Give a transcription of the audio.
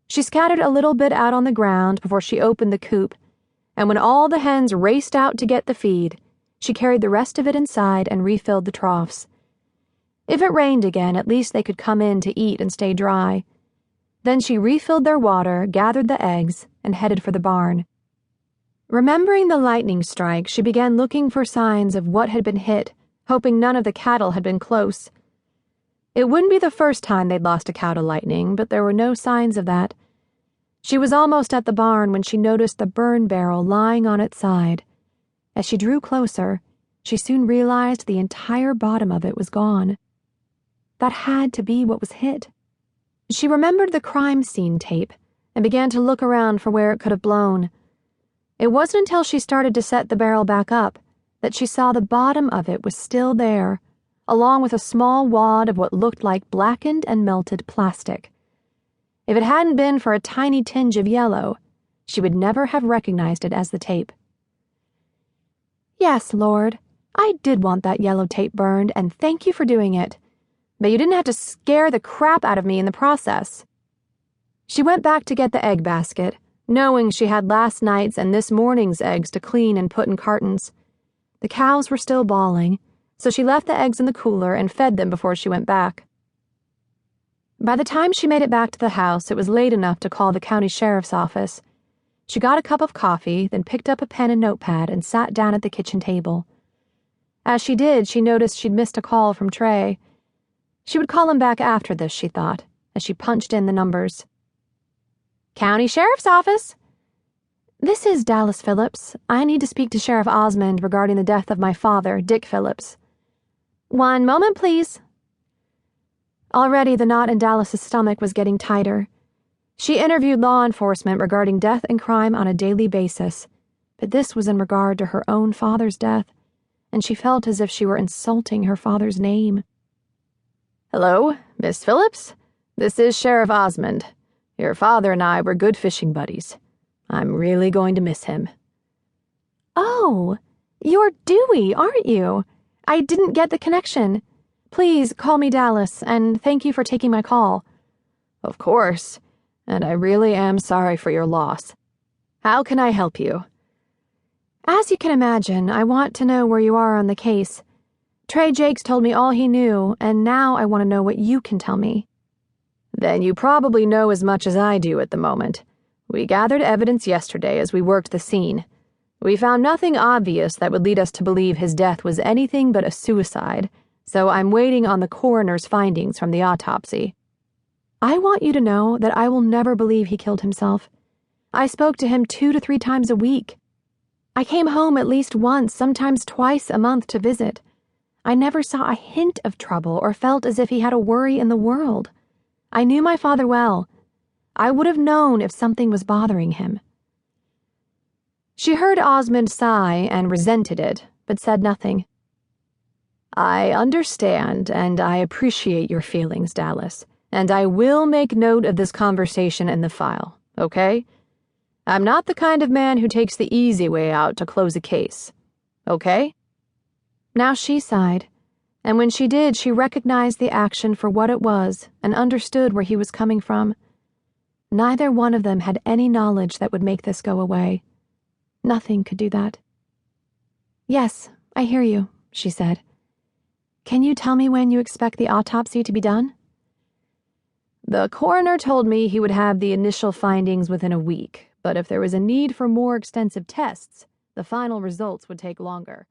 She scattered a little bit out on the ground before she opened the coop, and when all the hens raced out to get the feed, she carried the rest of it inside and refilled the troughs. If it rained again, at least they could come in to eat and stay dry. Then she refilled their water, gathered the eggs, and headed for the barn. Remembering the lightning strike, she began looking for signs of what had been hit, hoping none of the cattle had been close. It wouldn't be the first time they'd lost a cow to lightning, but there were no signs of that. She was almost at the barn when she noticed the burn barrel lying on its side. As she drew closer, she soon realized the entire bottom of it was gone. That had to be what was hit. She remembered the crime scene tape and began to look around for where it could have blown. It wasn't until she started to set the barrel back up that she saw the bottom of it was still there, along with a small wad of what looked like blackened and melted plastic. If it hadn't been for a tiny tinge of yellow, she would never have recognized it as the tape. "Yes, Lord, I did want that yellow tape burned, and thank you for doing it. But you didn't have to scare the crap out of me in the process." She went back to get the egg basket, knowing she had last night's and this morning's eggs to clean and put in cartons. The cows were still bawling, so she left the eggs in the cooler and fed them before she went back. By the time she made it back to the house, it was late enough to call the county sheriff's office. She got a cup of coffee, then picked up a pen and notepad and sat down at the kitchen table. As she did, she noticed she'd missed a call from Trey. She would call him back after this, she thought, as she punched in the numbers. "County Sheriff's Office." "This is Dallas Phillips. I need to speak to Sheriff Osmond regarding the death of my father, Dick Phillips." "One moment, please." Already the knot in Dallas's stomach was getting tighter. She interviewed law enforcement regarding death and crime on a daily basis, but this was in regard to her own father's death, and she felt as if she were insulting her father's name. "Hello, Miss Phillips? This is Sheriff Osmond. Your father and I were good fishing buddies. I'm really going to miss him." "Oh, you're Dewey, aren't you? I didn't get the connection. Please call me Dallas, and thank you for taking my call." "Of course, and I really am sorry for your loss. How can I help you?" "As you can imagine, I want to know where you are on the case. Trey Jakes told me all he knew, and now I want to know what you can tell me." "Then you probably know as much as I do at the moment. We gathered evidence yesterday as we worked the scene. We found nothing obvious that would lead us to believe his death was anything but a suicide, so I'm waiting on the coroner's findings from the autopsy." "I want you to know that I will never believe he killed himself. I spoke to him 2 to 3 times a week. I came home at least once, sometimes twice a month to visit. I never saw a hint of trouble or felt as if he had a worry in the world. I knew my father well. I would have known if something was bothering him." She heard Osmond sigh and resented it, but said nothing. "I understand, and I appreciate your feelings, Dallas, and I will make note of this conversation in the file, okay? I'm not the kind of man who takes the easy way out to close a case, okay?" Now she sighed, and when she did, she recognized the action for what it was and understood where he was coming from. Neither one of them had any knowledge that would make this go away. Nothing could do that. "Yes, I hear you," she said. "Can you tell me when you expect the autopsy to be done?" "The coroner told me he would have the initial findings within a week, but if there was a need for more extensive tests, the final results would take longer."